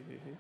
Sí.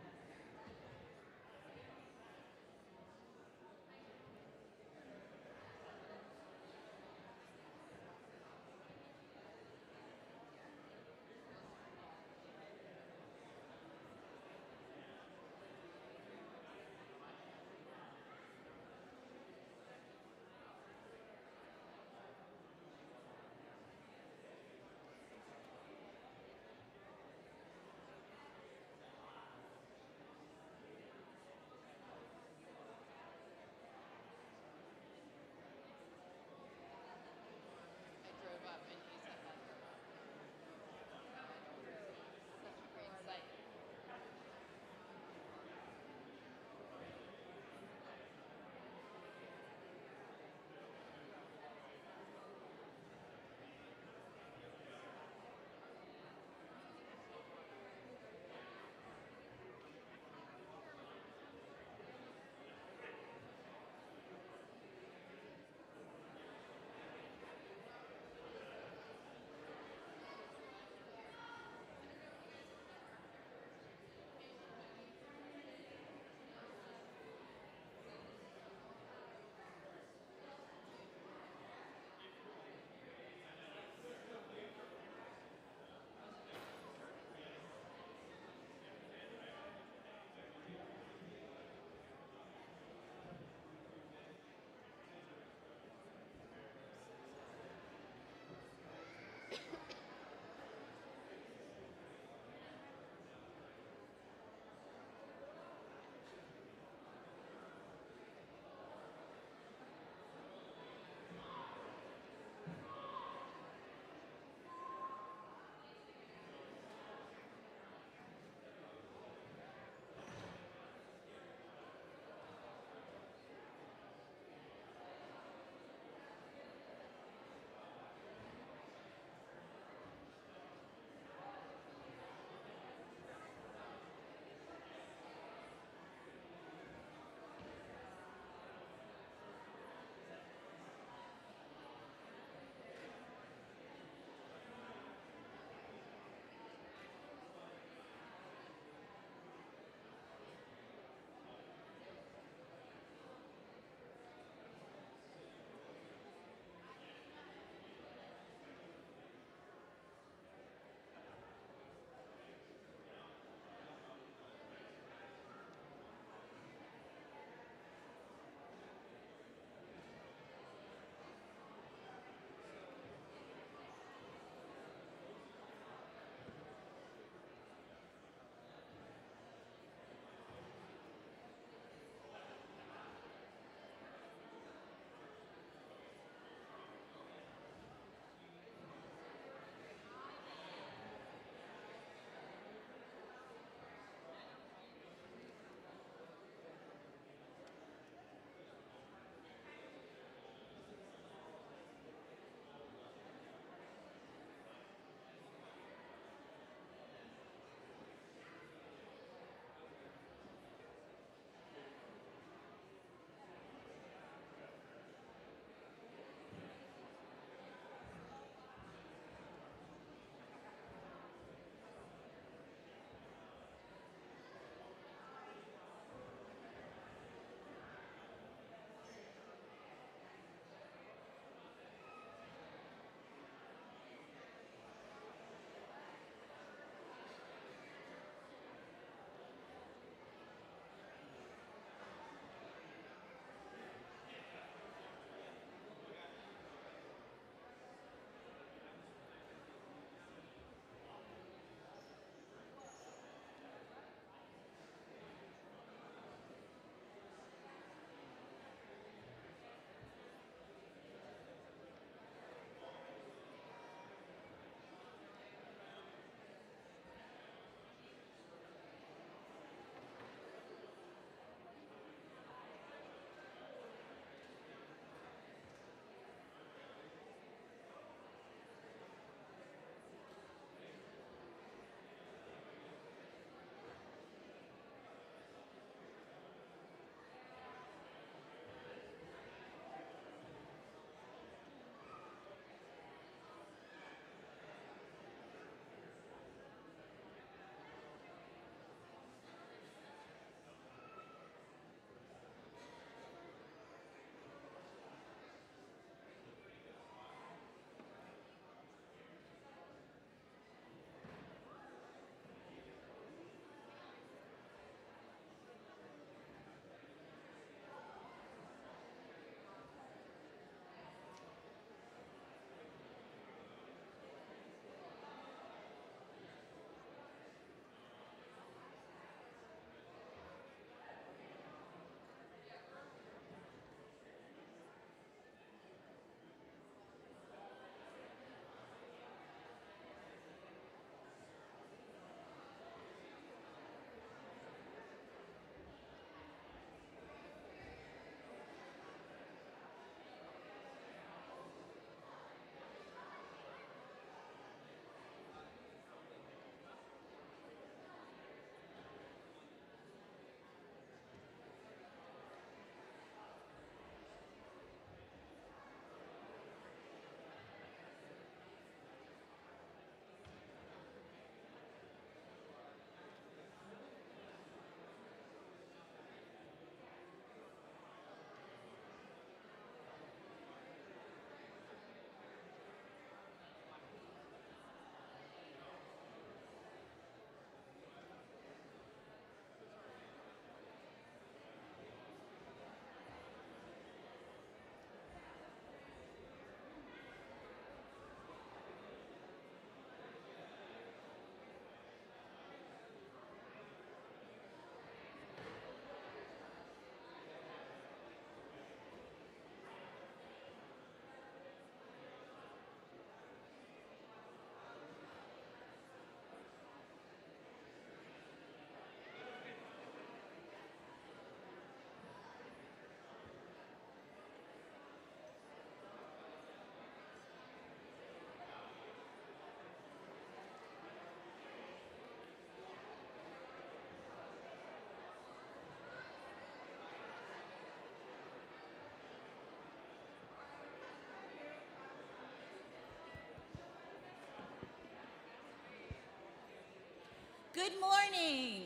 Good morning.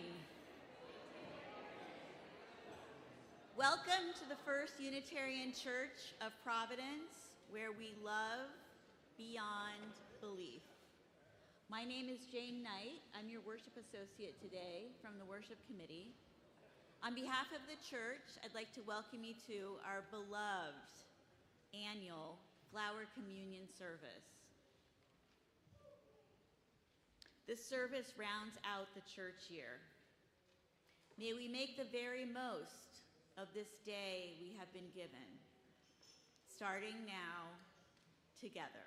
Welcome to the First Unitarian Church of Providence, where we love beyond belief. My name is Jane Knight. I'm your worship associate today from the worship committee. On behalf of the church, I'd like to welcome you to our beloved annual Flower Communion service. This service rounds out the church year. May we make the very most of this day we have been given, starting now together.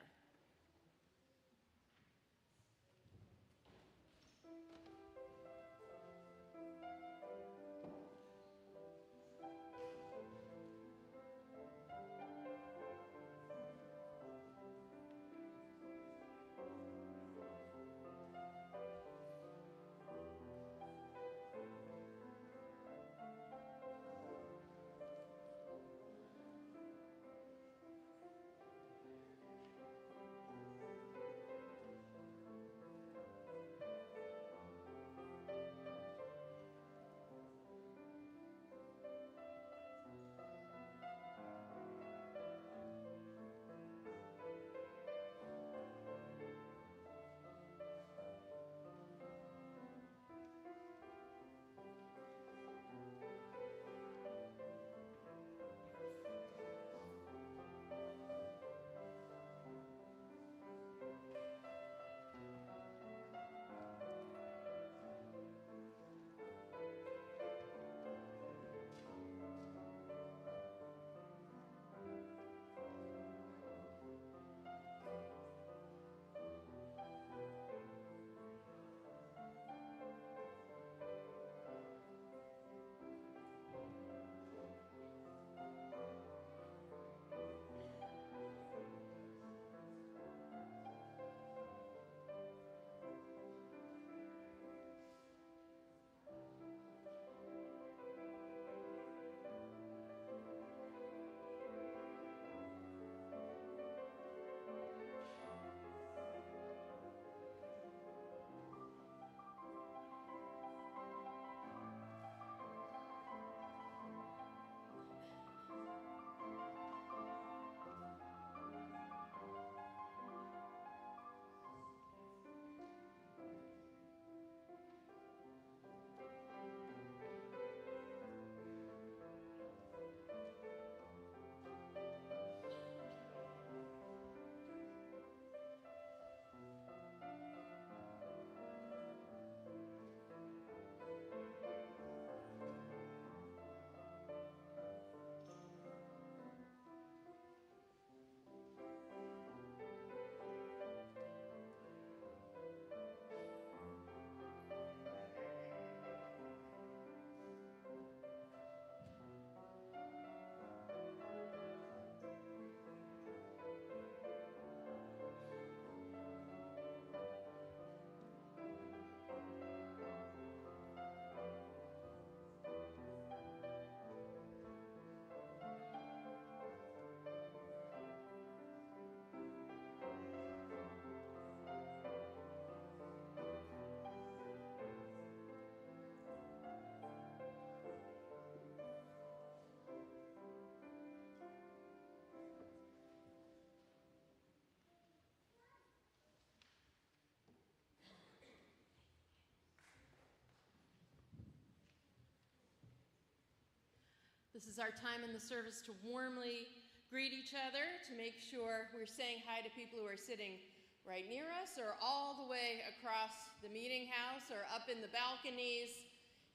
This is our time in the service to warmly greet each other, to make sure we're saying hi to people who are sitting right near us or all the way across the meeting house or up in the balconies.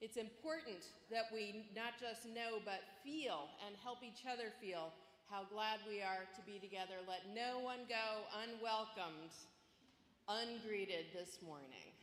It's important that we not just know but feel and help each other feel how glad we are to be together. Let no one go unwelcomed, ungreeted this morning.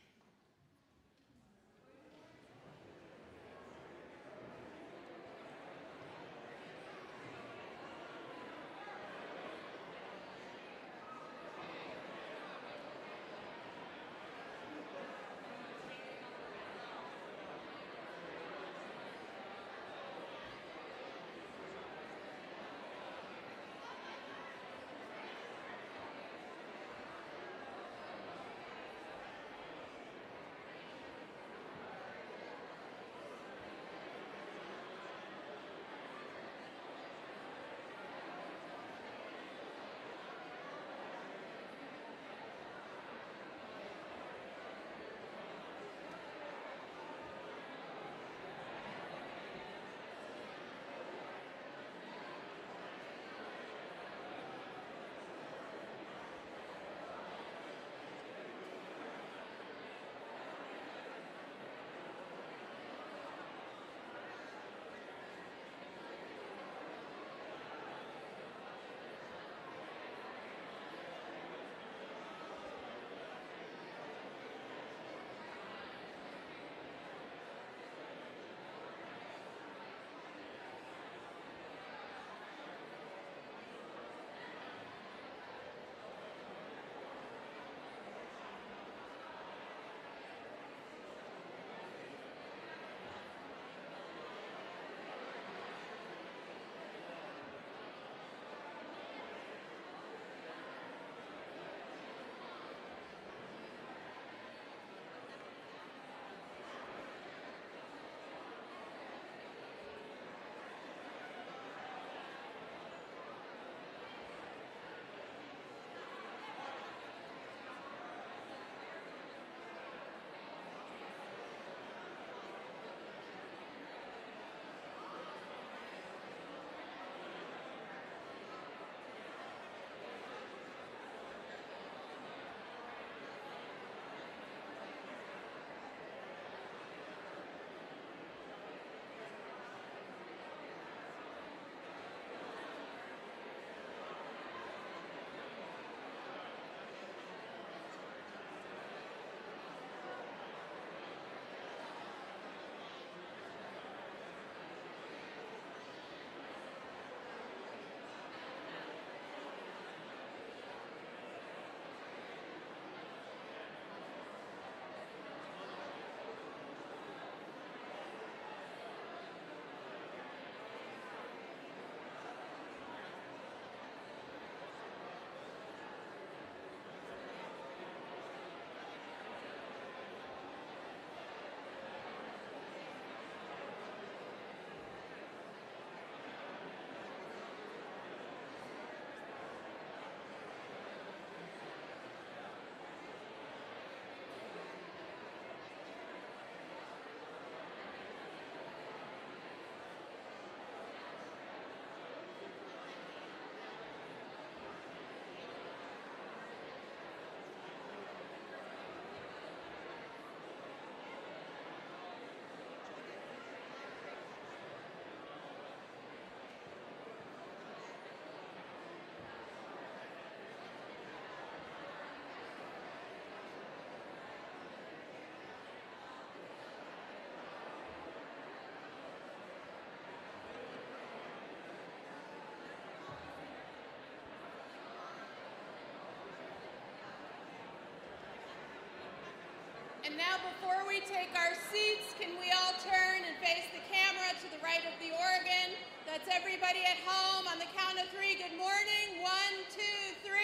And now before we take our seats, can we all turn and face the camera to the right of the organ? That's everybody at home. On the count of three, good morning. 1, 2, 3.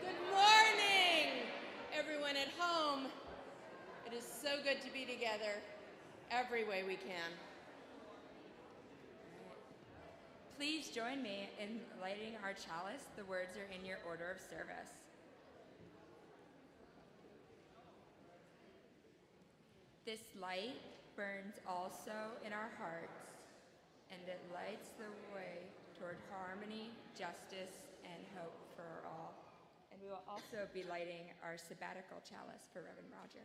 Good morning, everyone at home. It is so good to be together every way we can. Please join me in lighting our chalice. The words are in your order of service. This light burns also in our hearts, and it lights the way toward harmony, justice, and hope for all. And we will also be lighting our sabbatical chalice for Reverend Roger.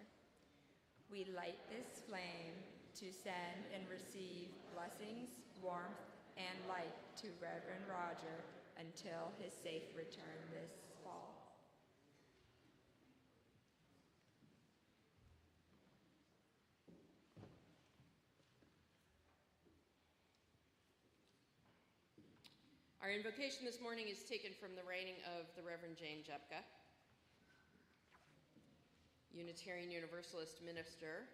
We light this flame to send and receive blessings, warmth, and light to Reverend Roger until his safe return this fall. Our invocation this morning is taken from the writing of the Reverend Jane Jepka, Unitarian Universalist minister.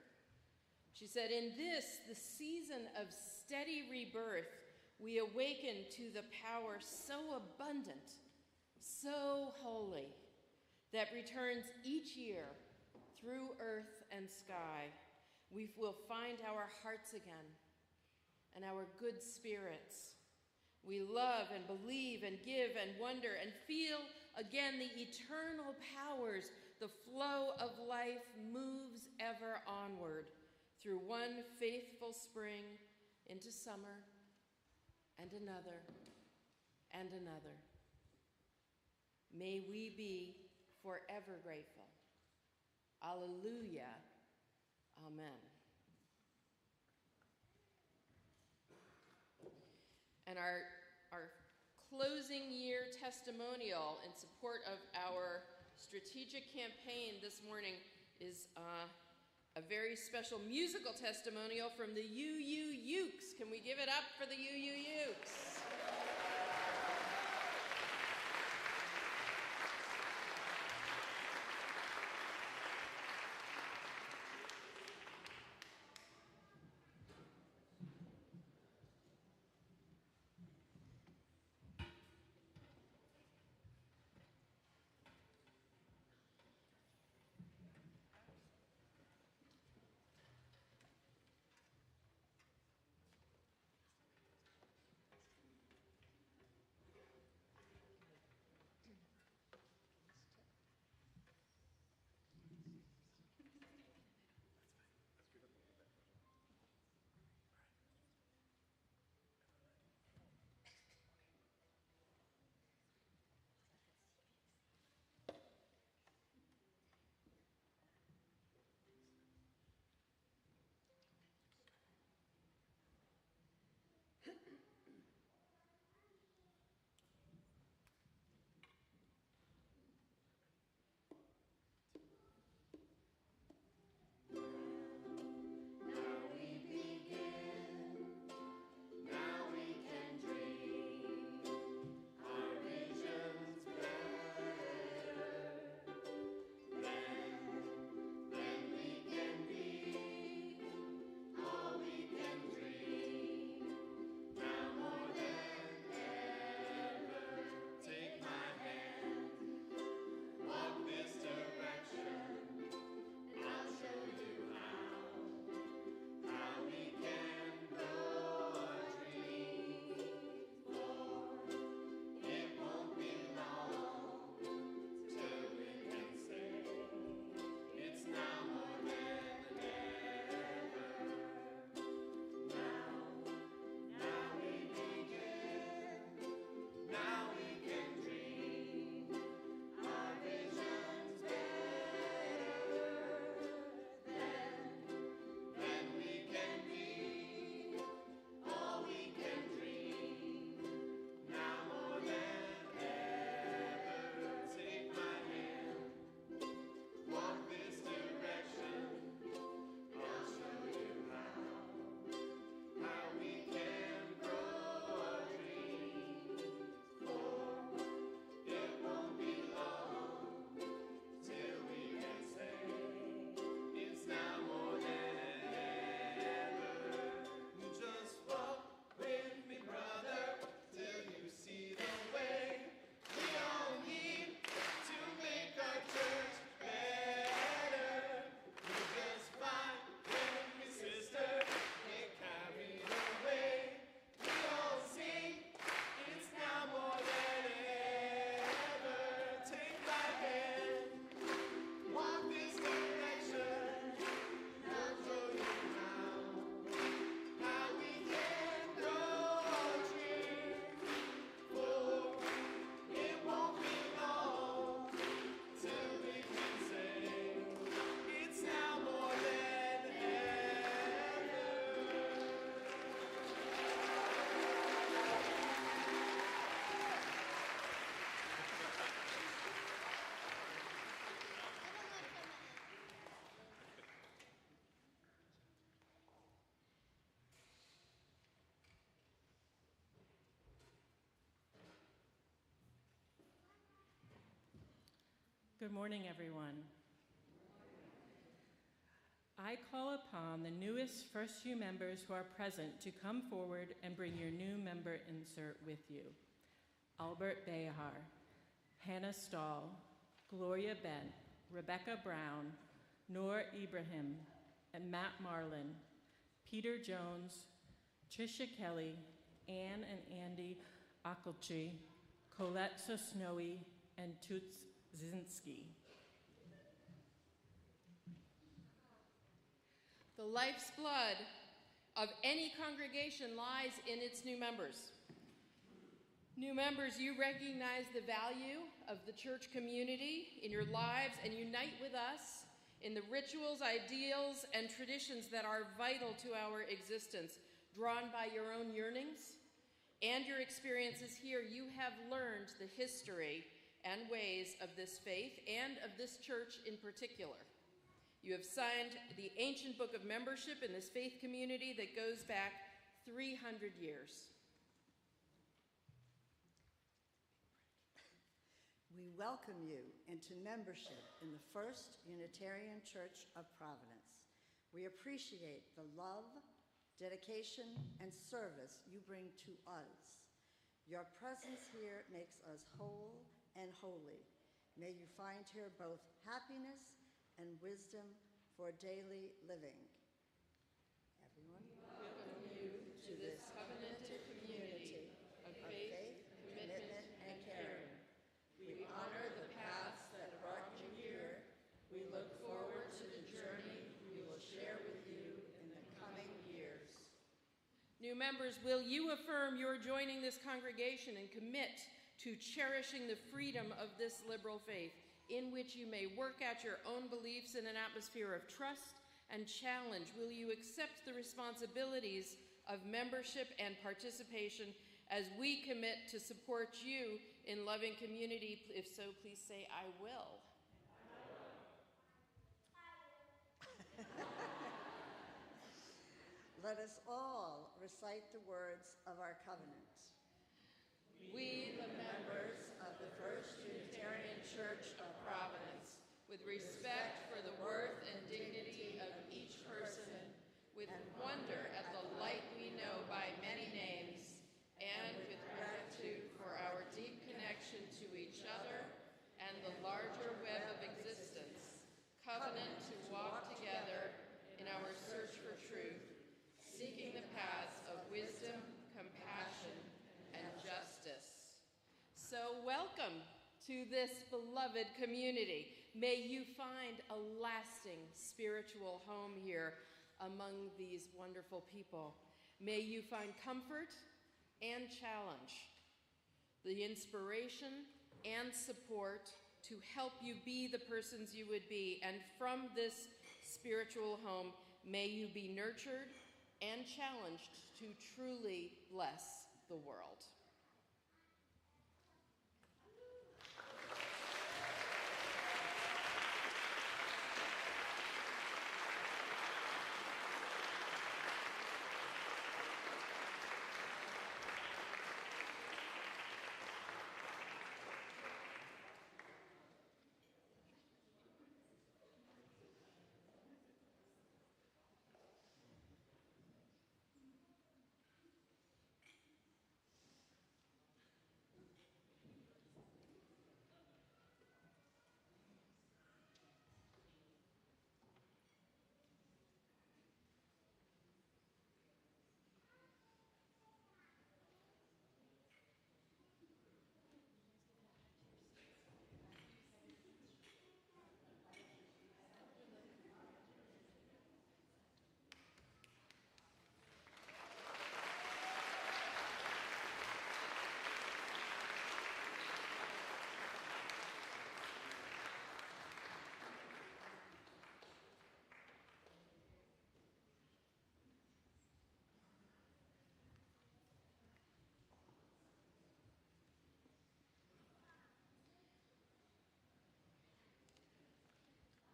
She said, "In this, the season of steady rebirth, we awaken to the power so abundant, so holy, that returns each year through earth and sky. We will find our hearts again and our good spirits. We love and believe and give and wonder and feel again the eternal powers. The flow of life moves ever onward through one faithful spring into summer and another and another. May we be forever grateful. Alleluia. Amen." And our closing year testimonial in support of our strategic campaign this morning is a very special musical testimonial from the UU-Ukes. Can we give it up for the UU-Ukes? Good morning, everyone. I call upon the newest first few members who are present to come forward and bring your new member insert with you. Albert Behar, Hannah Stahl, Gloria Bent, Rebecca Brown, Noor Ibrahim, and Matt Marlin, Peter Jones, Tricia Kelly, Ann and Andy Akelchi, Colette Sosnowi, and Toots Zinski. The life's blood of any congregation lies in its new members. New members, you recognize the value of the church community in your lives and unite with us in the rituals, ideals, and traditions that are vital to our existence. Drawn by your own yearnings and your experiences here, you have learned the history and ways of this faith and of this church in particular. You have signed the ancient book of membership in this faith community that goes back 300 years. We welcome you into membership in the First Unitarian Church of Providence. We appreciate the love, dedication, and service you bring to us. Your presence here makes us whole and holy. May you find here both happiness and wisdom for daily living. Everyone, Welcome you to this covenanted community of faith, commitment, and caring. We honor the paths that brought you here. We look forward to the journey we will share with you in the coming years. New members, will you affirm your joining this congregation and commit to cherishing the freedom of this liberal faith, in which you may work out your own beliefs in an atmosphere of trust and challenge? Will you accept the responsibilities of membership and participation as we commit to support you in loving community? If so, please say, I will. let us all recite the words of our covenant. We, the members of the First Unitarian Church of Providence, with respect for the worth and dignity of each person, with wonder at the light we know by many names, and with gratitude for our deep connection to each other and the larger web of existence, covenant to walk together in our search for truth, seeking the paths of wisdom, compassion, and justice. So welcome to this beloved community. May you find a lasting spiritual home here among these wonderful people. May you find comfort and challenge, the inspiration and support to help you be the persons you would be. And from this spiritual home, may you be nurtured and challenged to truly bless the world.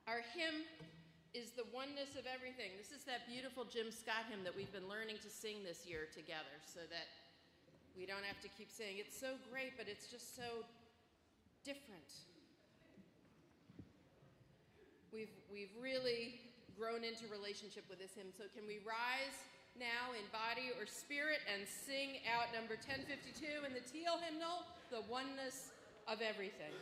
Our hymn is The Oneness of Everything. This is that beautiful Jim Scott hymn that we've been learning to sing this year together so that we don't have to keep saying it's so great, but it's just so different. we've really grown into relationship with this hymn. So can we rise now in body or spirit and sing out number 1052 in the teal hymnal, The Oneness of Everything.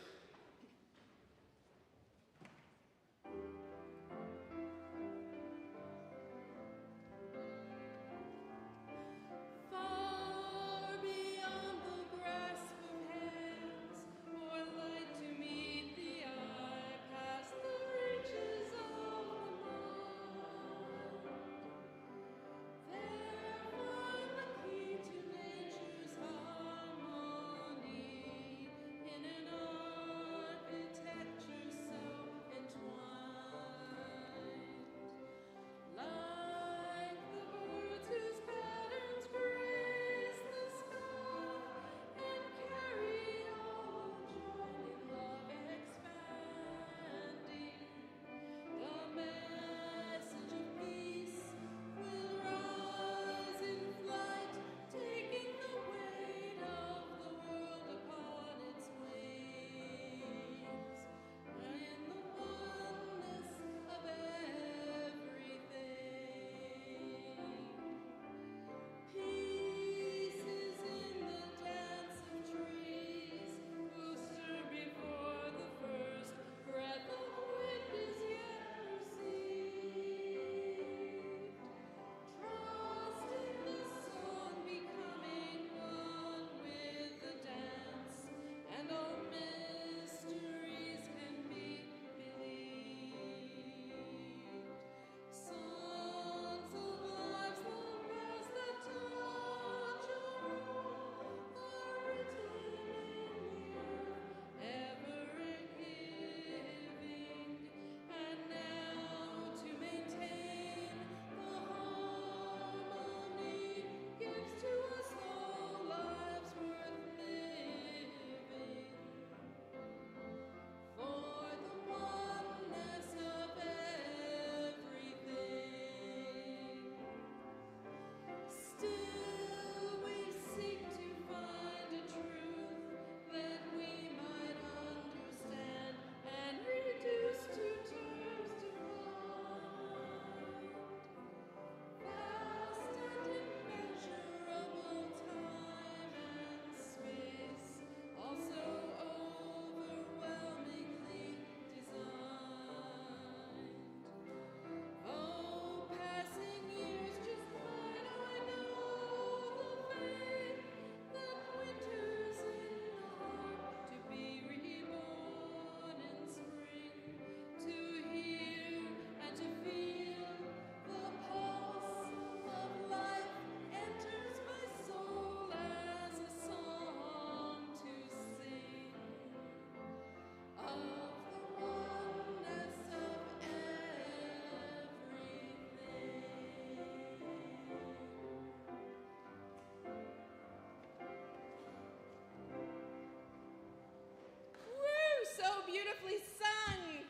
Beautifully sung.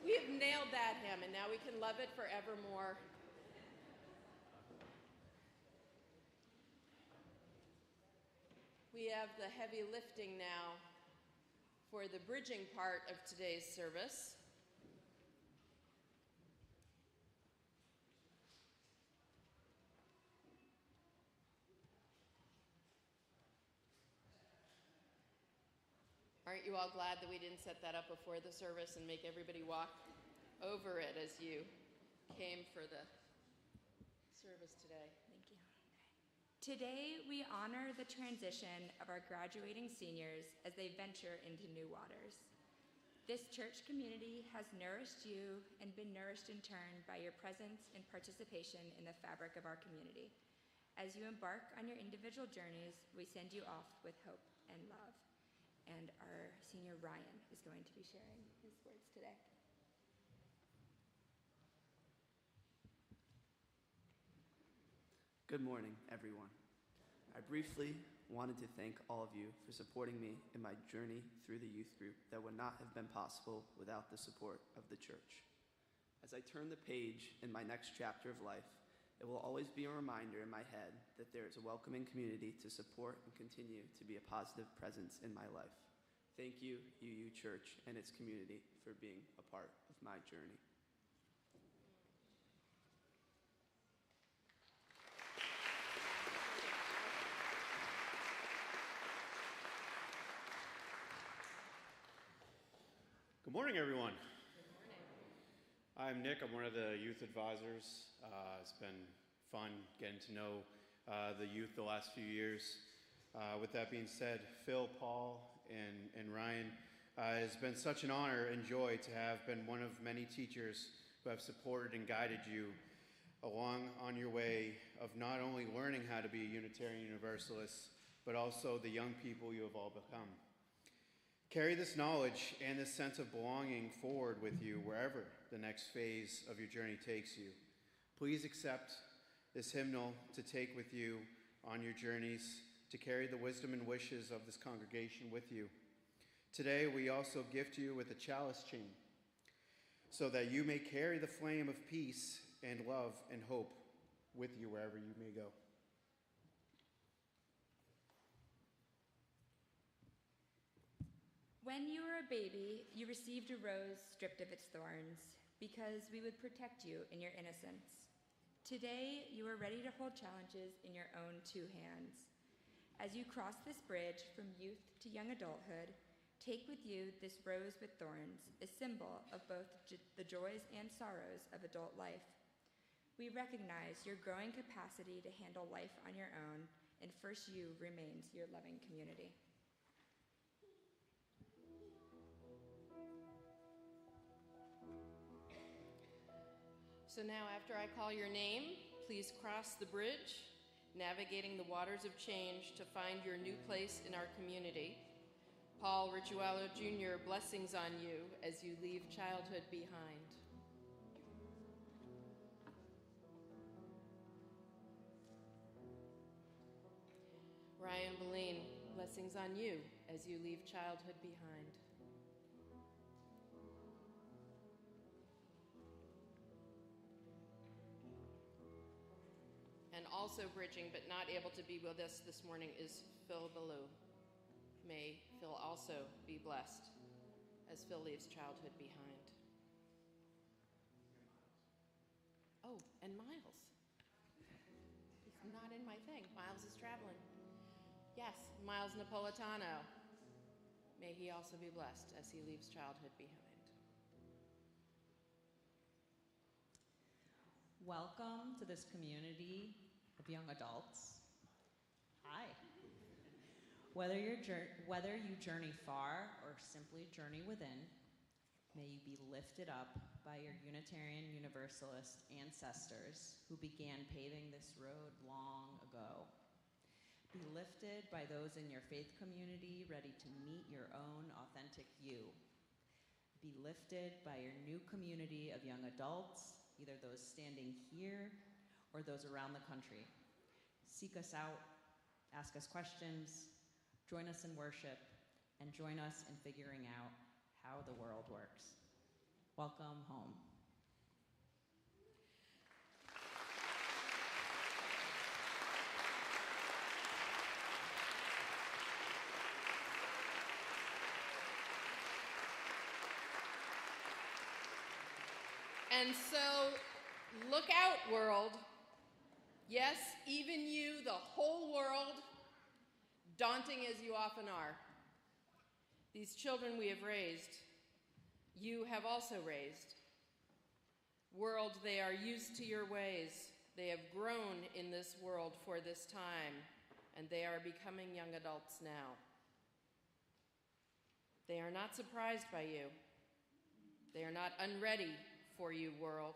We have nailed that hymn, and now we can love it forevermore. We have the heavy lifting now for the bridging part of today's service. Aren't you all glad that we didn't set that up before the service and make everybody walk over it as you came for the service today? Thank you. Today, we honor the transition of our graduating seniors as they venture into new waters. This church community has nourished you and been nourished in turn by your presence and participation in the fabric of our community. As you embark on your individual journeys, we send you off with hope and love. And our senior Ryan is going to be sharing his words today. Good morning, everyone. I briefly wanted to thank all of you for supporting me in my journey through the youth group that would not have been possible without the support of the church. As I turn the page in my next chapter of life, it will always be a reminder in my head that there is a welcoming community to support and continue to be a positive presence in my life. Thank you, UU Church and its community, for being a part of my journey. Good morning, everyone. Good morning. I'm Nick. I'm one of the youth advisors. It's been fun getting to know the youth the last few years. With that being said, Phil, Paul, and Ryan, it's been such an honor and joy to have been one of many teachers who have supported and guided you along on your way of not only learning how to be a Unitarian Universalist, but also the young people you have all become. Carry this knowledge and this sense of belonging forward with you wherever the next phase of your journey takes you. Please accept this hymnal to take with you on your journeys, to carry the wisdom and wishes of this congregation with you. Today, we also gift you with a chalice chain so that you may carry the flame of peace and love and hope with you wherever you may go. When you were a baby, you received a rose stripped of its thorns, because we would protect you in your innocence. Today, you are ready to hold challenges in your own two hands. As you cross this bridge from youth to young adulthood, take with you this rose with thorns, a symbol of both the joys and sorrows of adult life. We recognize your growing capacity to handle life on your own, and First U remains your loving community. So now, after I call your name, please cross the bridge, navigating the waters of change to find your new place in our community. Paul Ricciuolo Jr., blessings on you as you leave childhood behind. Ryan Boleen, blessings on you as you leave childhood behind. And also bridging but not able to be with us this morning is Phil Ballou. May Phil also be blessed as Phil leaves childhood behind. Oh, and Miles. He's not in my thing. Miles is traveling. Yes, Miles Napolitano. May he also be blessed as he leaves childhood behind. Welcome to this community of young adults. Hi. Whether you journey far or simply journey within, may you be lifted up by your Unitarian Universalist ancestors who began paving this road long ago. Be lifted by those in your faith community ready to meet your own authentic you. Be lifted by your new community of young adults, either those standing here or those around the country. Seek us out, ask us questions, join us in worship, and join us in figuring out how the world works. Welcome home. And so, look out, world. Yes, even you, the whole world, daunting as you often are. These children we have raised, you have also raised. World, they are used to your ways. They have grown in this world for this time, and they are becoming young adults now. They are not surprised by you. They are not unready for you, world.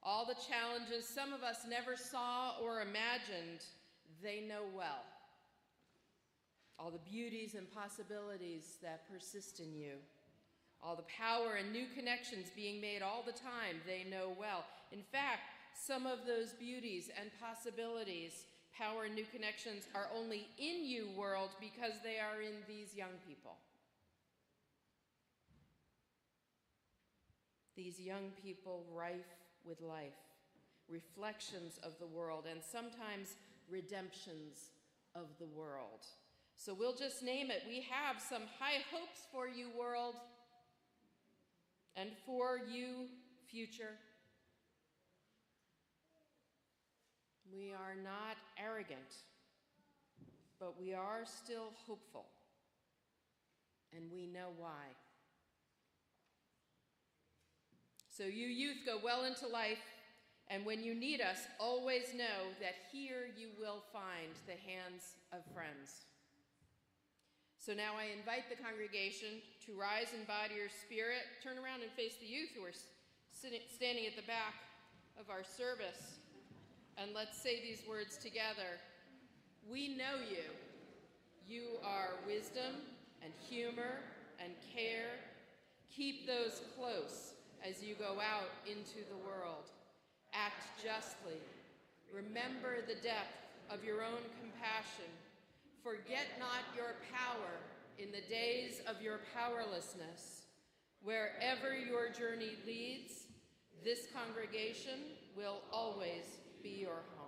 All the challenges some of us never saw or imagined, they know well. All the beauties and possibilities that persist in you. All the power and new connections being made all the time, they know well. In fact, some of those beauties and possibilities, power and new connections are only in you, world, because they are in these young people. These young people rife with life, reflections of the world, and sometimes redemptions of the world. So we'll just name it. We have some high hopes for you, world. And for you, future, we are not arrogant, but we are still hopeful, and we know why. So you youth go well into life, and when you need us, always know that here you will find the hands of friends. So now I invite the congregation to rise in body or spirit, turn around and face the youth who are standing at the back of our service, and let's say these words together. We know you. You are wisdom and humor and care. Keep those close as you go out into the world. Act justly. Remember the depth of your own compassion. Forget not your power in the days of your powerlessness. Wherever your journey leads, this congregation will always be your home.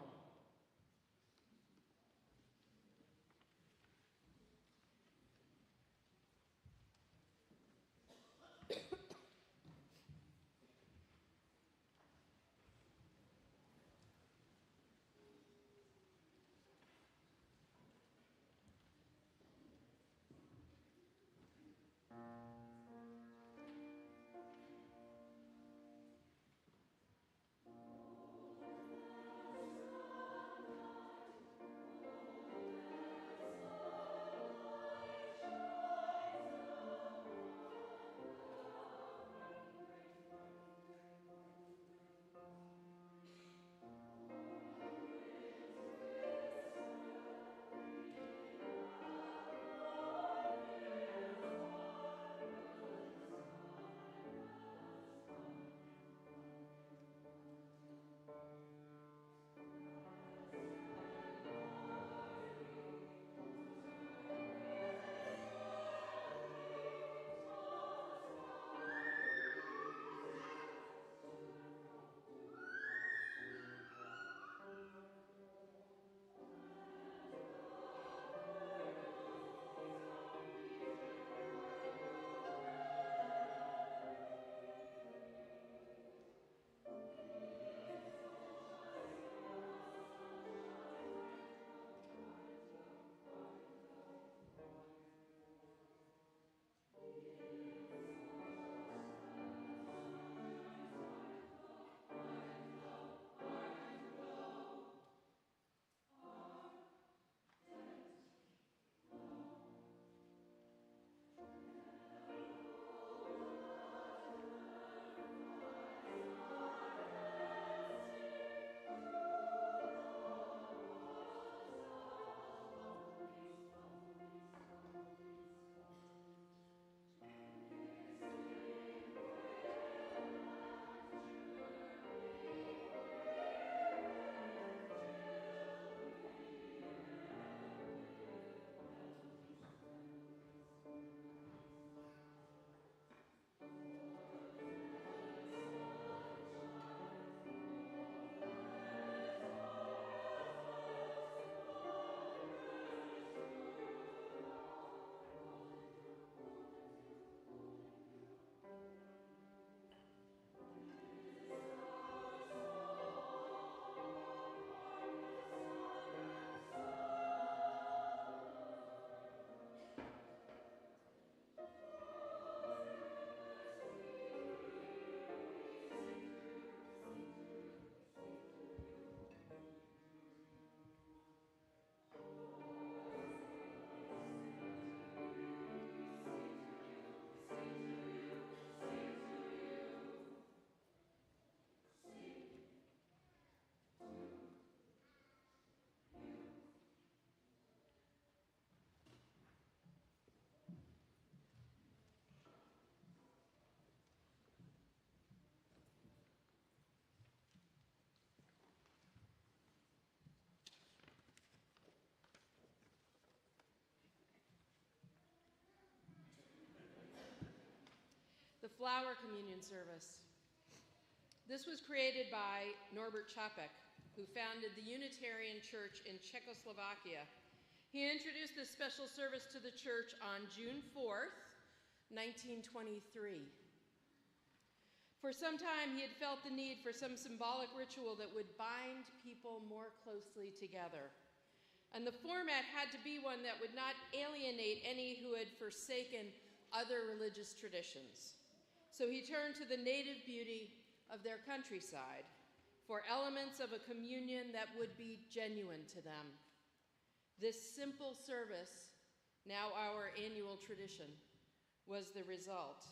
The flower communion service. This was created by Norbert Čapek, who founded the Unitarian Church in Czechoslovakia. He introduced this special service to the church on June 4th, 1923. For some time, he had felt the need for some symbolic ritual that would bind people more closely together. And the format had to be one that would not alienate any who had forsaken other religious traditions. So he turned to the native beauty of their countryside for elements of a communion that would be genuine to them. This simple service, now our annual tradition, was the result.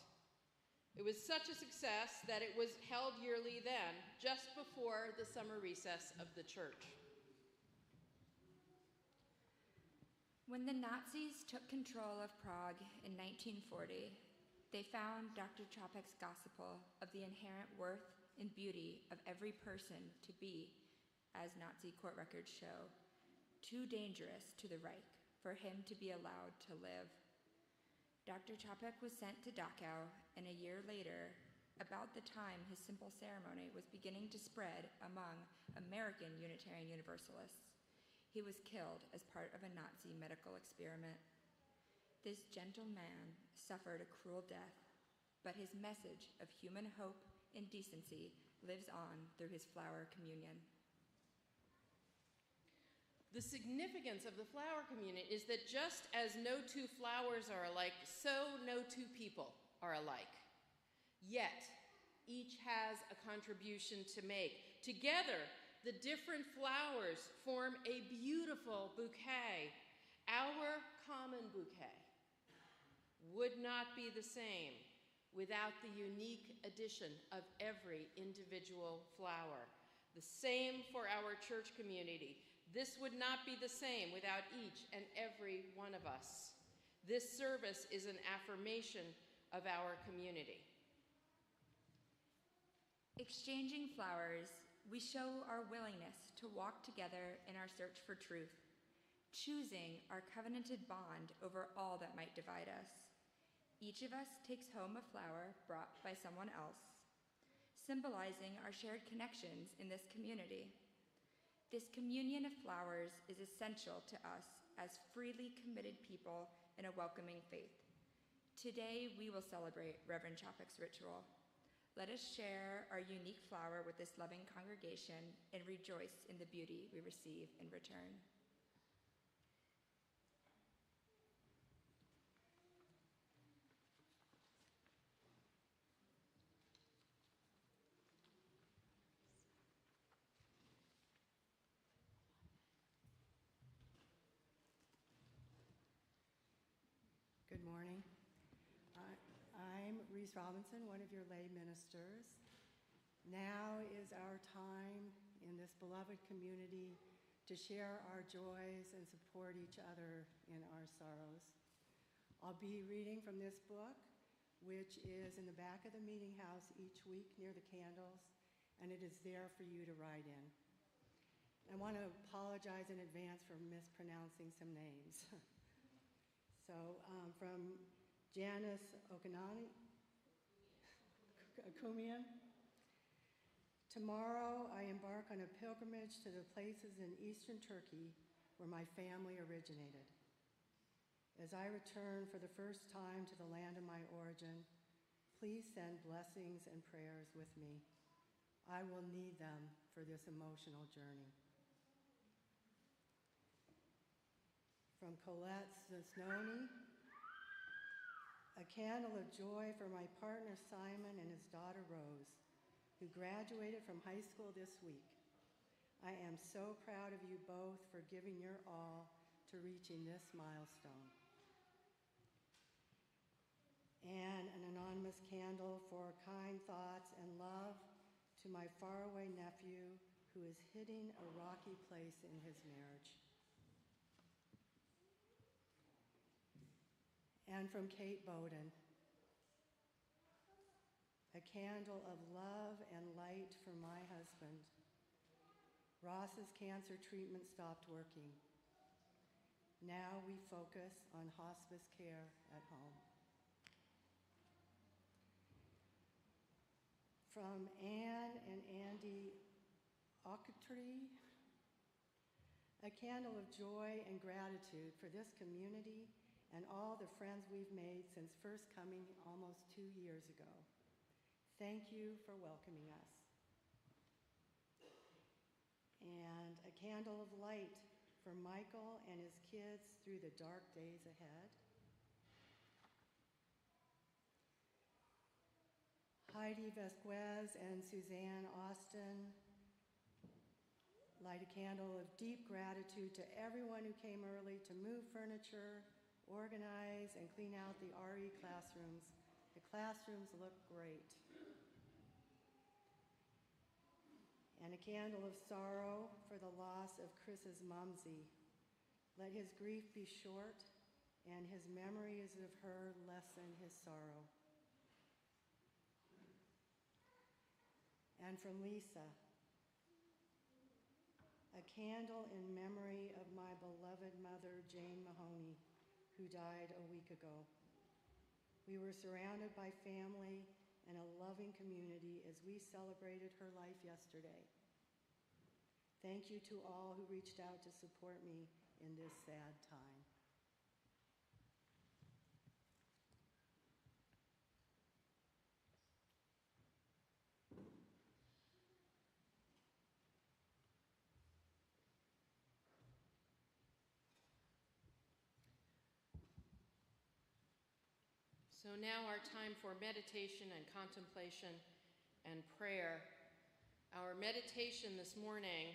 It was such a success that it was held yearly then, just before the summer recess of the church. When the Nazis took control of Prague in 1940, they found Dr. Čapek's gospel of the inherent worth and beauty of every person to be, as Nazi court records show, too dangerous to the Reich for him to be allowed to live. Dr. Čapek was sent to Dachau, and a year later, about the time his simple ceremony was beginning to spread among American Unitarian Universalists, he was killed as part of a Nazi medical experiment. This gentle man suffered a cruel death, but his message of human hope and decency lives on through his flower communion. The significance of the flower communion is that just as no two flowers are alike, so no two people are alike. Yet, each has a contribution to make. Together, the different flowers form a beautiful bouquet. Our common bouquet would not be the same without the unique addition of every individual flower. The same for our church community. This would not be the same without each and every one of us. This service is an affirmation of our community. Exchanging flowers, we show our willingness to walk together in our search for truth, choosing our covenanted bond over all that might divide us. Each of us takes home a flower brought by someone else, symbolizing our shared connections in this community. This communion of flowers is essential to us as freely committed people in a welcoming faith. Today, we will celebrate Reverend Čapek's ritual. Let us share our unique flower with this loving congregation and rejoice in the beauty we receive in return. Good morning. I'm Reese Robinson, one of your lay ministers. Now is our time in this beloved community to share our joys and support each other in our sorrows. I'll be reading from this book, which is in the back of the meeting house each week near the candles, and it is there for you to write in. I want to apologize in advance for mispronouncing some names. So from Janice Okumian. Tomorrow I embark on a pilgrimage to the places in eastern Turkey where my family originated. As I return for the first time to the land of my origin, please send blessings and prayers with me. I will need them for this emotional journey. From Colette Zasnoni, a candle of joy for my partner Simon and his daughter Rose, who graduated from high school this week. I am so proud of you both for giving your all to reaching this milestone. And an anonymous candle for kind thoughts and love to my faraway nephew who is hitting a rocky place in his marriage. And from Kate Bowden, a candle of love and light for my husband. Ross's cancer treatment stopped working. Now we focus on hospice care at home. From Anne and Andy Ockertree, a candle of joy and gratitude for this community and all the friends we've made since first coming almost 2 years ago. Thank you for welcoming us. And a candle of light for Michael and his kids through the dark days ahead. Heidi Vasquez and Suzanne Austin light a candle of deep gratitude to everyone who came early to move furniture, organize, and clean out the RE classrooms. The classrooms look great. And a candle of sorrow for the loss of Chris's mumsy. Let his grief be short, and his memories of her lessen his sorrow. And from Lisa, a candle in memory of my beloved mother, Jane Mahoney, who died a week ago. We were surrounded by family and a loving community as we celebrated her life yesterday. Thank you to all who reached out to support me in this sad time. So now our time for meditation and contemplation and prayer. Our meditation this morning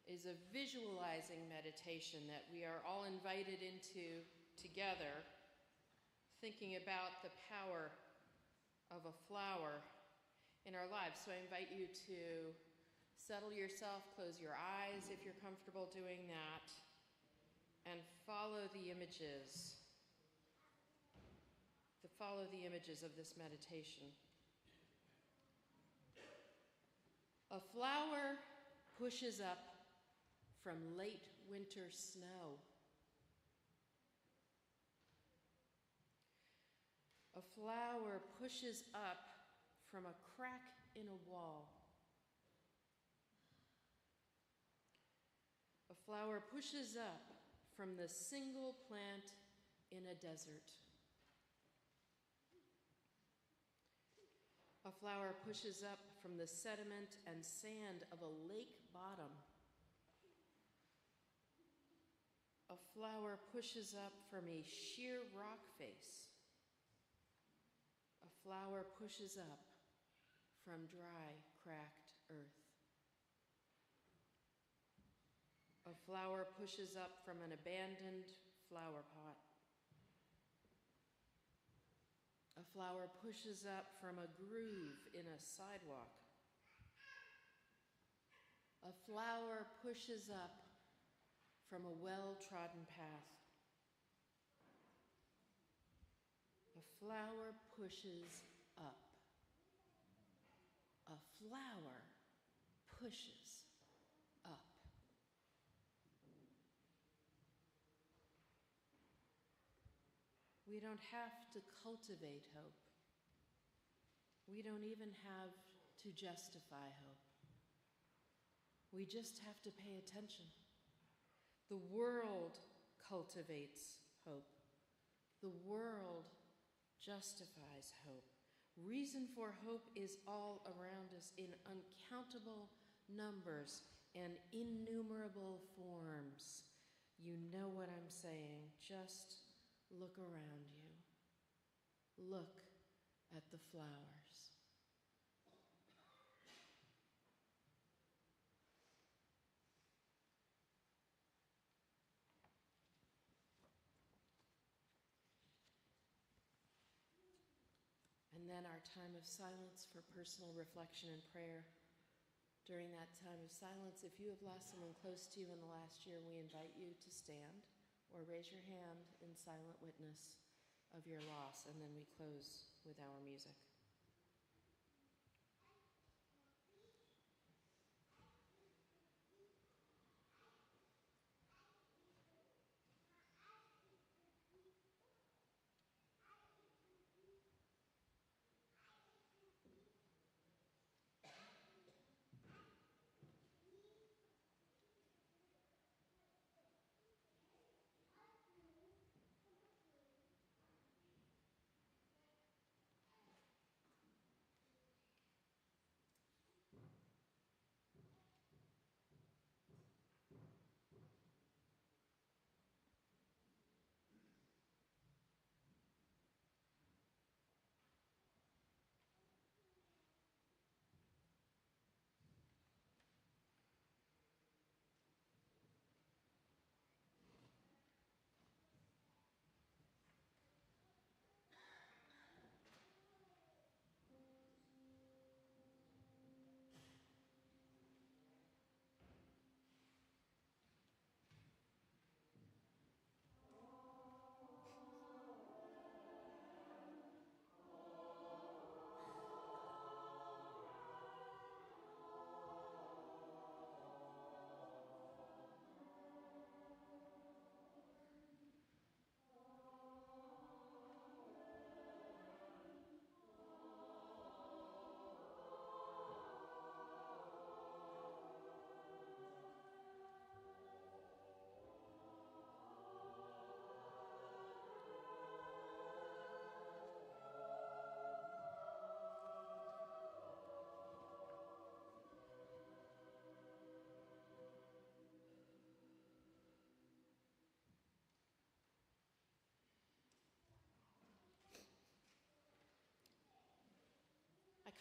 is a visualizing meditation that we are all invited into together, thinking about the power of a flower in our lives. So I invite you to settle yourself, close your eyes if you're comfortable doing that, and follow the images of this meditation. A flower pushes up from late winter snow. A flower pushes up from a crack in a wall. A flower pushes up from the single plant in a desert. A flower pushes up from the sediment and sand of a lake bottom. A flower pushes up from a sheer rock face. A flower pushes up from dry, cracked earth. A flower pushes up from an abandoned flower pot. A flower pushes up from a groove in a sidewalk. A flower pushes up from a well-trodden path. A flower pushes up. A flower pushes up. We don't have to cultivate hope. We don't even have to justify hope. We just have to pay attention. The world cultivates hope. The world justifies hope. Reason for hope is all around us in uncountable numbers and innumerable forms. You know what I'm saying. Just look around you. Look at the flowers. And then our time of silence for personal reflection and prayer. During that time of silence, if you have lost someone close to you in the last year, we invite you to stand or raise your hand in silent witness of your loss, and then we close with our music.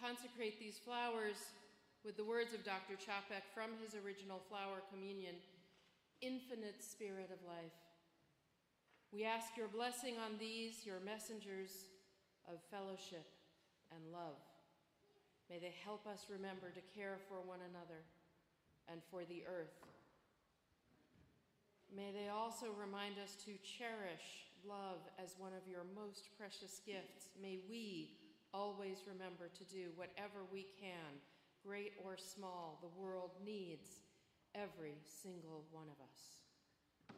consecrate these flowers with the words of Dr. Chapek from his original flower communion, Infinite Spirit of life. We ask your blessing on these, your messengers of fellowship and love. May they help us remember to care for one another and for the earth. May they also remind us to cherish love as one of your most precious gifts. May we always remember to do whatever we can, great or small. The world needs every single one of us.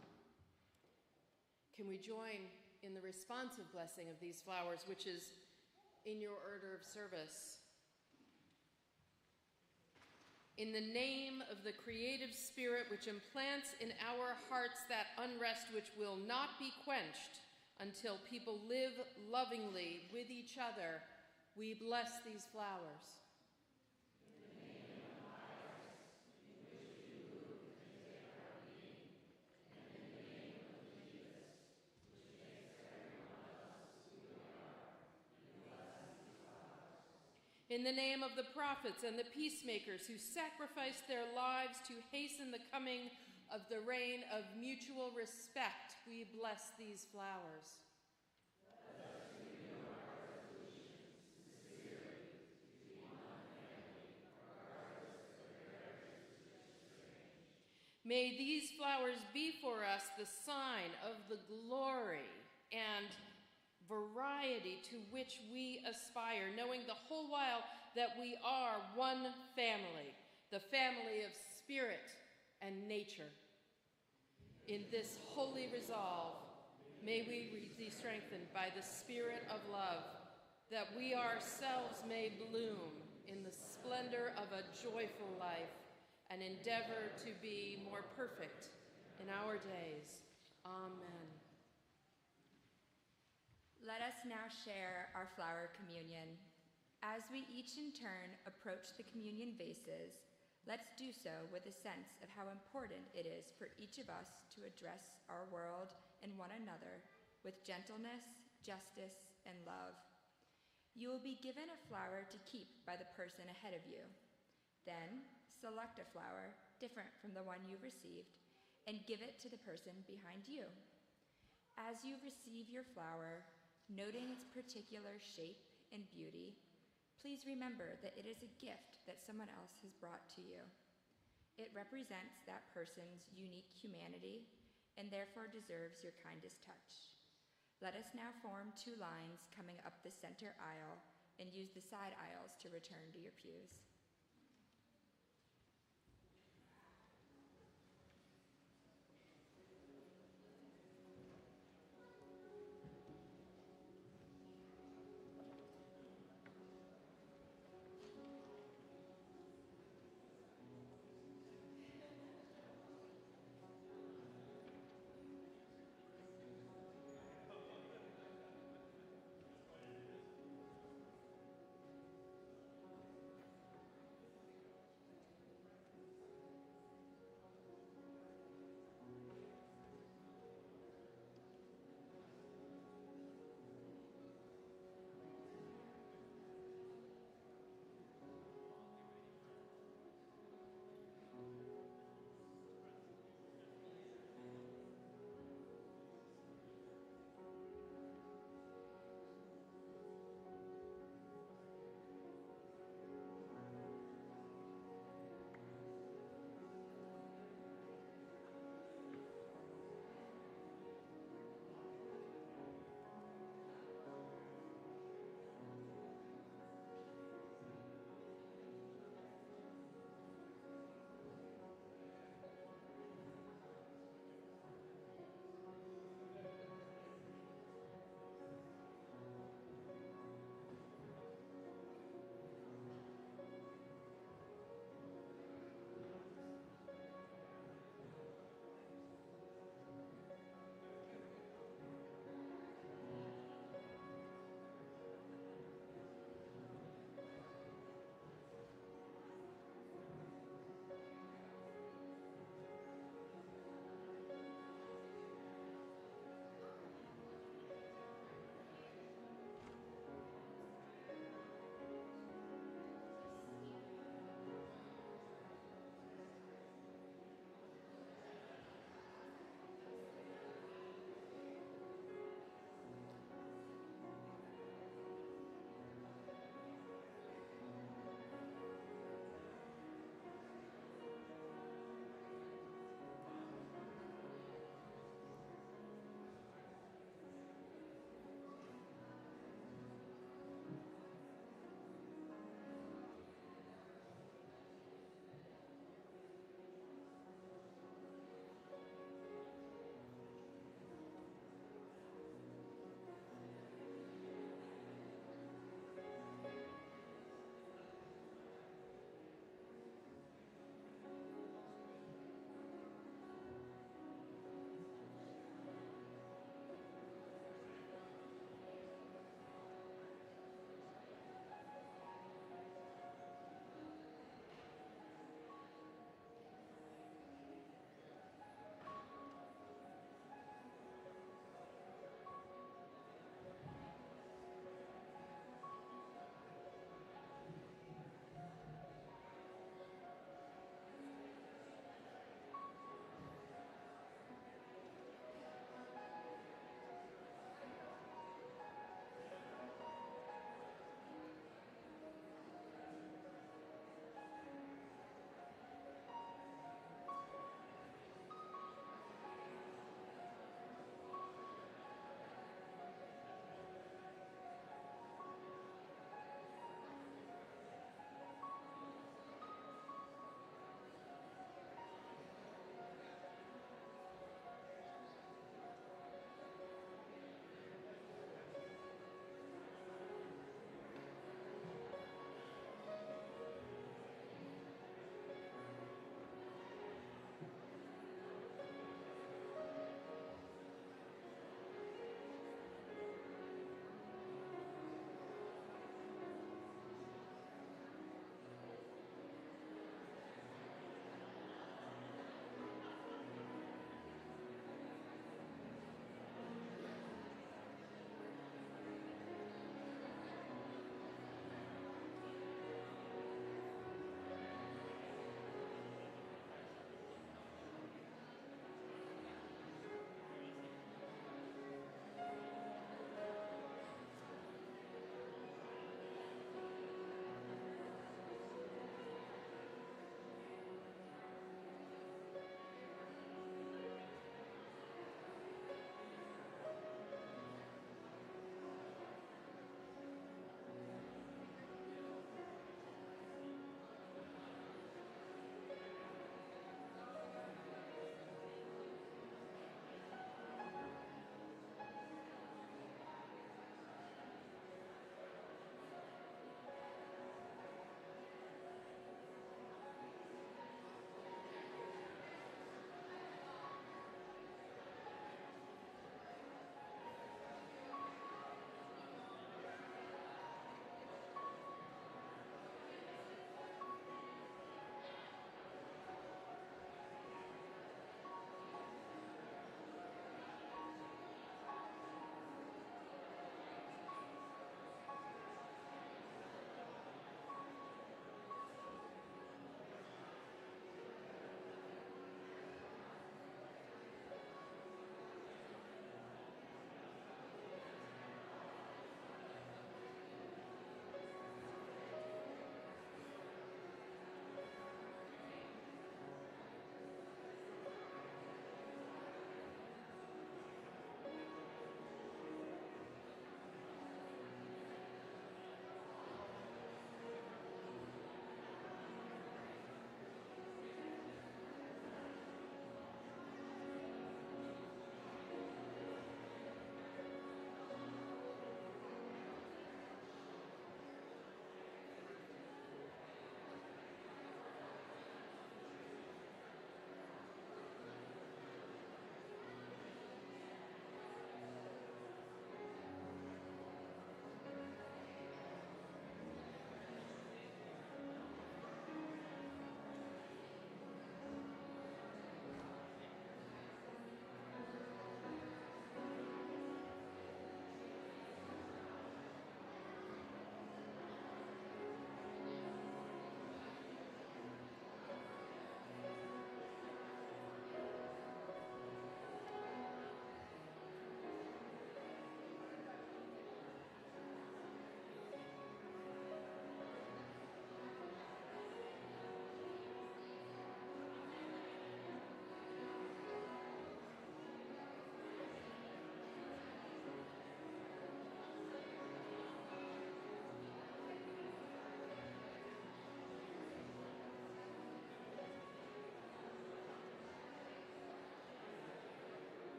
Can we join in the responsive blessing of these flowers, which is in your order of service? In the name of the creative spirit which implants in our hearts that unrest which will not be quenched until people live lovingly with each other, we bless these flowers. In the name of the prophets and the peacemakers who sacrificed their lives to hasten the coming of the reign of mutual respect, we bless these flowers. May these flowers be for us the sign of the glory and variety to which we aspire, knowing the whole while that we are one family, the family of spirit and nature. In this holy resolve, may we be strengthened by the spirit of love, that we ourselves may bloom in the splendor of a joyful life and endeavor to be more perfect in our days. Amen. Let us now share our flower communion. As we each in turn approach the communion vases, let's do so with a sense of how important it is for each of us to address our world and one another with gentleness, justice, and love. You will be given a flower to keep by the person ahead of you. Then, select a flower different from the one you received and give it to the person behind you. As you receive your flower, noting its particular shape and beauty, please remember that it is a gift that someone else has brought to you. It represents that person's unique humanity and therefore deserves your kindest touch. Let us now form two lines coming up the center aisle and use the side aisles to return to your pews.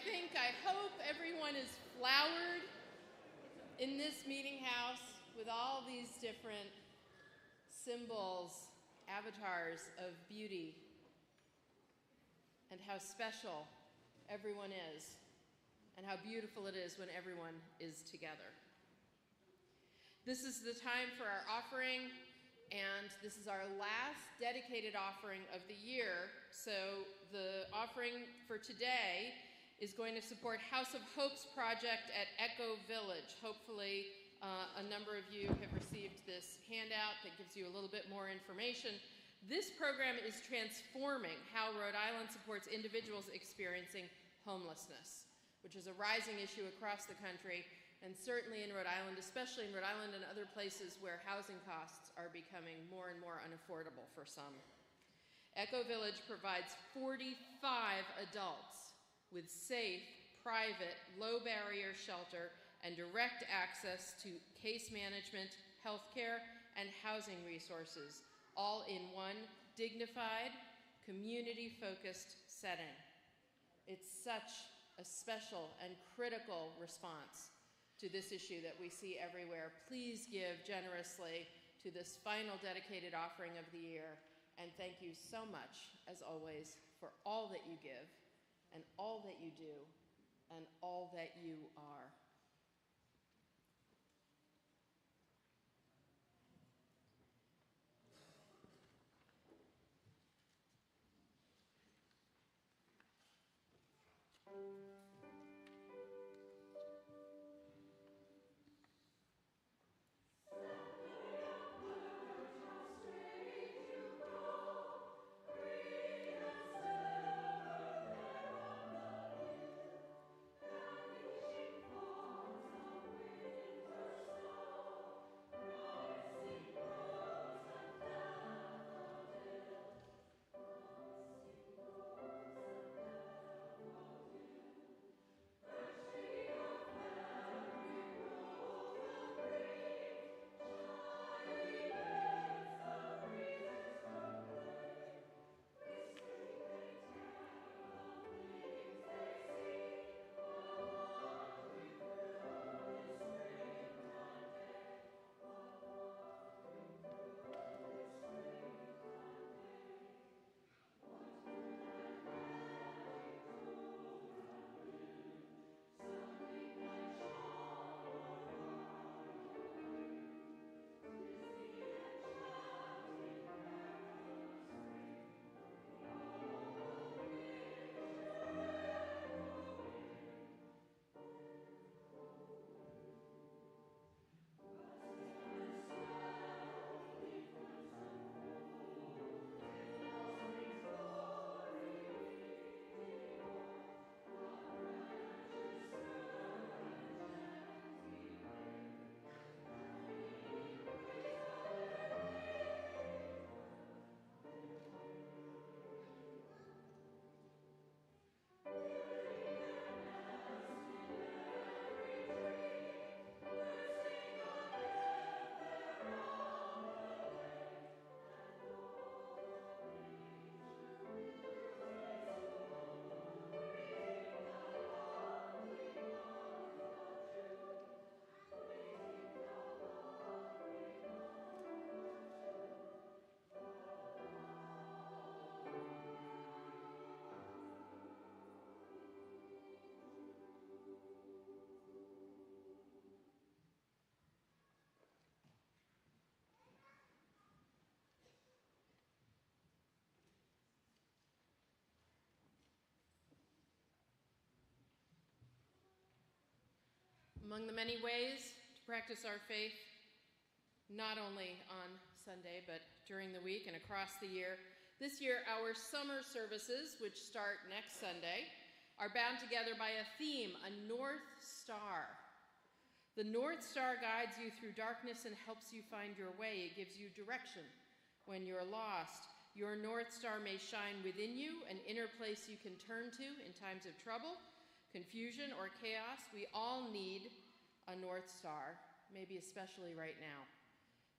I hope everyone is flowered in this meeting house with all these different symbols, avatars of beauty, and how special everyone is, and how beautiful it is when everyone is together. This is the time for our offering, and this is our last dedicated offering of the year. So the offering for today is going to support House of Hope's project at Echo Village. Hopefully, a number of you have received this handout that gives you a little bit more information. This program is transforming how Rhode Island supports individuals experiencing homelessness, which is a rising issue across the country, and certainly in Rhode Island, especially in Rhode Island and other places where housing costs are becoming more and more unaffordable for some. Echo Village provides 45 adults with safe, private, low-barrier shelter and direct access to case management, healthcare, and housing resources, all in one dignified, community-focused setting. It's such a special and critical response to this issue that we see everywhere. Please give generously to this final dedicated offering of the year, and thank you so much, as always, for all that you give, and all that you do, and all that you are. Among the many ways to practice our faith, not only on Sunday, but during the week and across the year, this year our summer services, which start next Sunday, are bound together by a theme, a North Star. The North Star guides you through darkness and helps you find your way. It gives you direction when you're lost. Your North Star may shine within you, an inner place you can turn to in times of trouble, confusion, or chaos. We all need a North Star, maybe especially right now.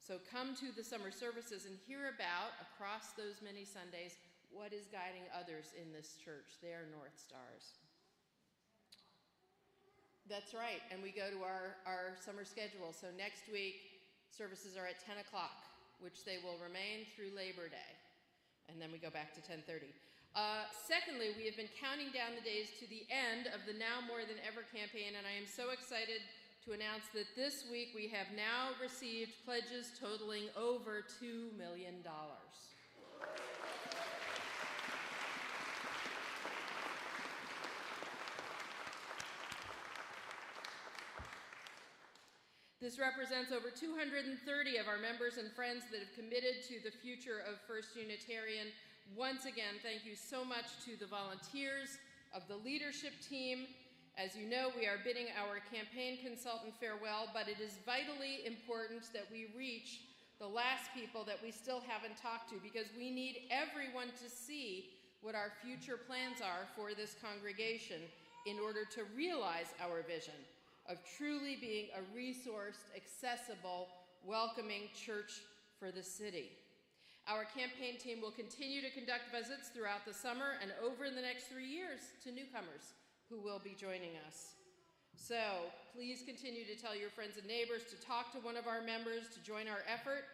So come to the summer services and hear about, across those many Sundays, what is guiding others in this church, their North Stars. That's right, and we go to our summer schedule. So next week, services are at 10 o'clock, which they will remain through Labor Day. And then we go back to 10:30. Secondly, we have been counting down the days to the end of the Now More Than Ever campaign, and I am so excited to announce that this week we have now received pledges totaling over $2 million. This represents over 230 of our members and friends that have committed to the future of First Unitarian. Once again, thank you so much to the volunteers of the leadership team. As you know, we are bidding our campaign consultant farewell, but it is vitally important that we reach the last people that we still haven't talked to, because we need everyone to see what our future plans are for this congregation in order to realize our vision of truly being a resourced, accessible, welcoming church for the city. Our campaign team will continue to conduct visits throughout the summer and over the next 3 years to newcomers who will be joining us. So please continue to tell your friends and neighbors to talk to one of our members to join our effort.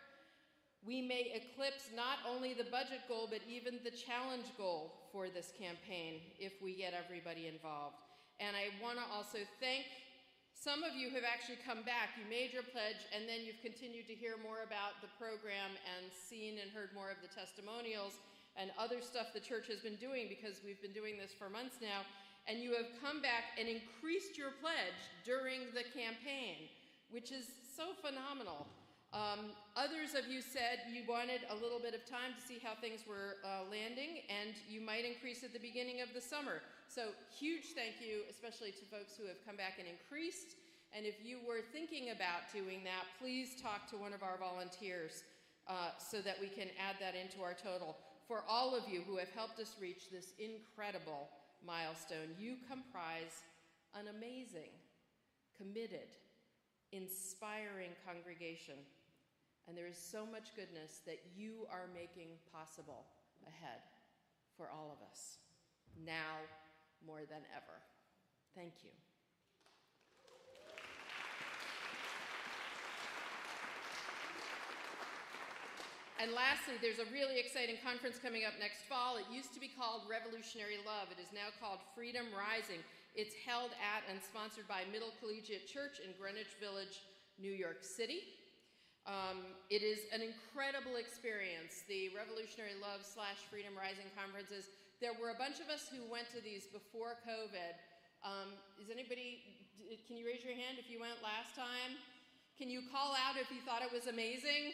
We may eclipse not only the budget goal, but even the challenge goal for this campaign if we get everybody involved. And I want to also thank some of you have actually come back. You made your pledge, and then you've continued to hear more about the program and seen and heard more of the testimonials and other stuff the church has been doing, because we've been doing this for months now. And you have come back and increased your pledge during the campaign, which is so phenomenal. Others of you said you wanted a little bit of time to see how things were landing, and you might increase at the beginning of the summer. So huge thank you, especially to folks who have come back and increased. And if you were thinking about doing that, please talk to one of our volunteers so that we can add that into our total. For all of you who have helped us reach this incredible milestone, you comprise an amazing, committed, inspiring congregation. And there is so much goodness that you are making possible ahead for all of us, now more than ever. Thank you. And lastly, there's a really exciting conference coming up next fall. It used to be called Revolutionary Love. It is now called Freedom Rising. It's held at and sponsored by Middle Collegiate Church in Greenwich Village, New York City. It is an incredible experience. The Revolutionary Love / Freedom Rising conferences. There were a bunch of us who went to these before COVID. Can you raise your hand if you went last time? Can you call out if you thought it was amazing?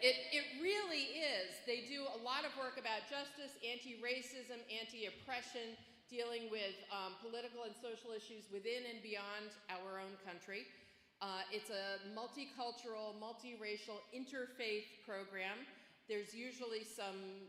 It really is. They do a lot of work about justice, anti-racism, anti-oppression, dealing with political and social issues within and beyond our own country. It's a multicultural, multiracial, interfaith program. There's usually some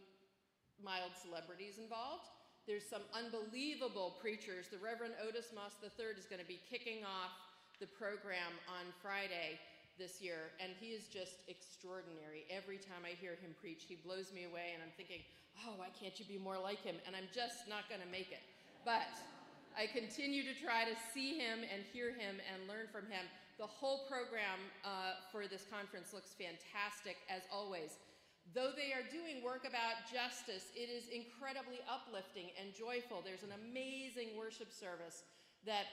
mild celebrities involved. There's some unbelievable preachers. The Reverend Otis Moss III is going to be kicking off the program on Friday this year, and he is just extraordinary. Every time I hear him preach, he blows me away, and I'm thinking, oh, why can't you be more like him? And I'm just not going to make it. But I continue to try to see him and hear him and learn from him. The whole program for this conference looks fantastic, as always. Though they are doing work about justice, it is incredibly uplifting and joyful. There's an amazing worship service that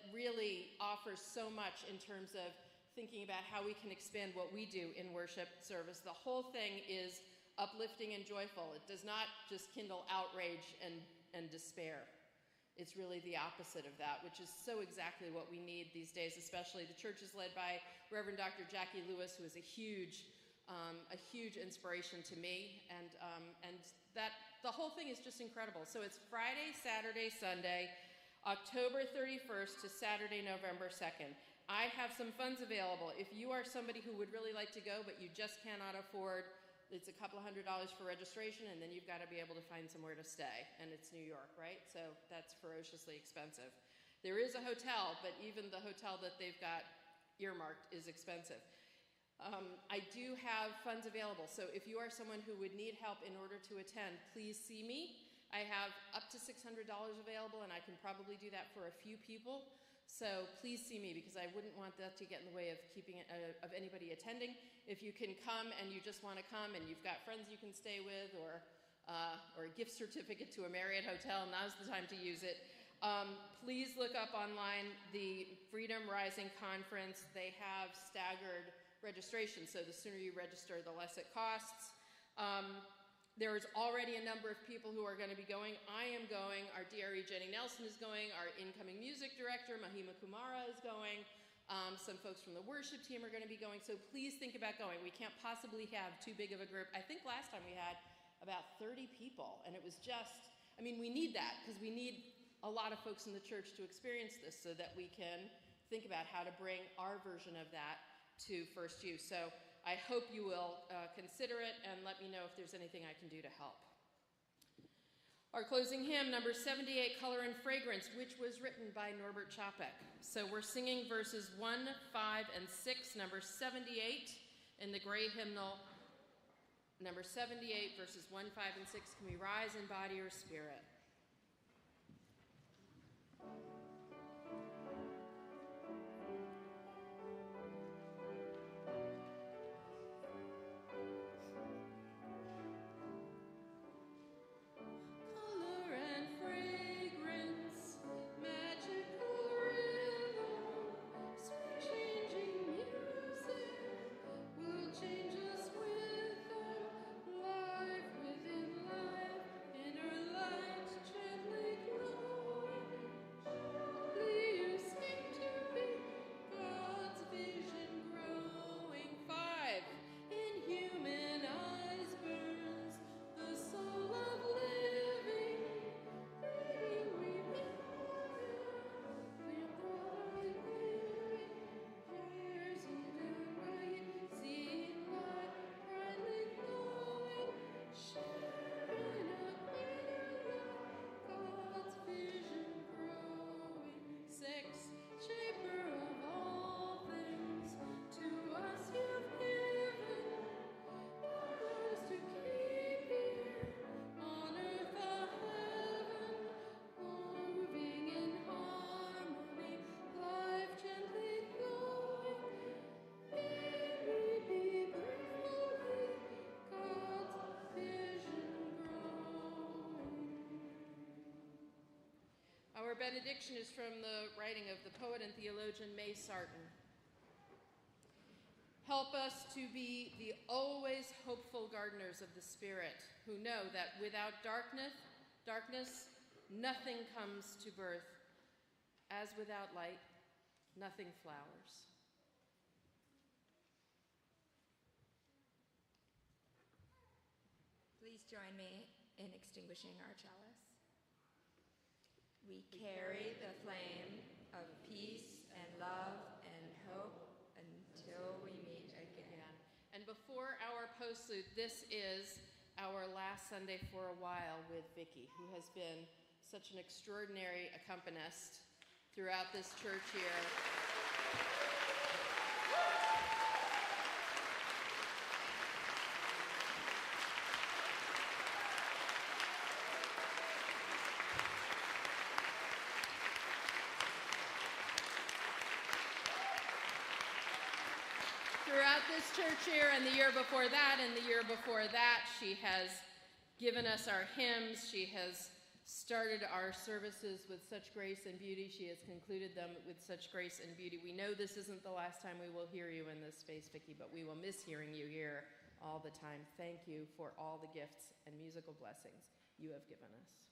really offers so much in terms of thinking about how we can expand what we do in worship service. The whole thing is uplifting and joyful. It does not just kindle outrage and despair. It's really the opposite of that, which is so exactly what we need these days, especially. The church is led by Reverend Dr. Jackie Lewis, who is a huge inspiration to me, and that the whole thing is just incredible. So it's Friday, Saturday, Sunday, October 31st to Saturday, November 2nd. I have some funds available. If you are somebody who would really like to go, but you just cannot afford, it's a couple $100 for registration, and then you've got to be able to find somewhere to stay. And it's New York, right? So that's ferociously expensive. There is a hotel, but even the hotel that they've got earmarked is expensive. I do have funds available. So if you are someone who would need help in order to attend, please see me. I have up to $600 available, and I can probably do that for a few people. So please see me, because I wouldn't want that to get in the way of of anybody attending. If you can come and you just want to come and you've got friends you can stay with, or a gift certificate to a Marriott hotel, now's the time to use it. Please look up online the Freedom Rising Conference. They have staggered registration, so the sooner you register, the less it costs. There's already a number of people who are going to be going. I am going. Our DRE Jenny Nelson is going. Our incoming music director, Mahima Kumara, is going. Some folks from the worship team are going to be going. So please think about going. We can't possibly have too big of a group. I think last time we had about 30 people, and it was just, I mean, we need that, because we need a lot of folks in the church to experience this so that we can think about how to bring our version of that to First Youth. So I hope you will consider it and let me know if there's anything I can do to help. Our closing hymn, number 78, Color and Fragrance, which was written by Norbert Chapek. So we're singing verses 1, 5, and 6, number 78 in the gray hymnal. Number 78, verses 1, 5, and 6. Can we rise in body or spirit? Our benediction is from the writing of the poet and theologian May Sarton. Help us to be the always hopeful gardeners of the Spirit, who know that without darkness, nothing comes to birth, as without light, nothing flowers. Please join me in extinguishing our chalice. We carry the flame of peace and love and hope until we meet again. And before our postlude, this is our last Sunday for a while with Vicki, who has been such an extraordinary accompanist throughout this church here. Throughout this church year and the year before that and the year before that, she has given us our hymns. She has started our services with such grace and beauty. She has concluded them with such grace and beauty. We know this isn't the last time we will hear you in this space, Vicki, but we will miss hearing you here all the time. Thank you for all the gifts and musical blessings you have given us.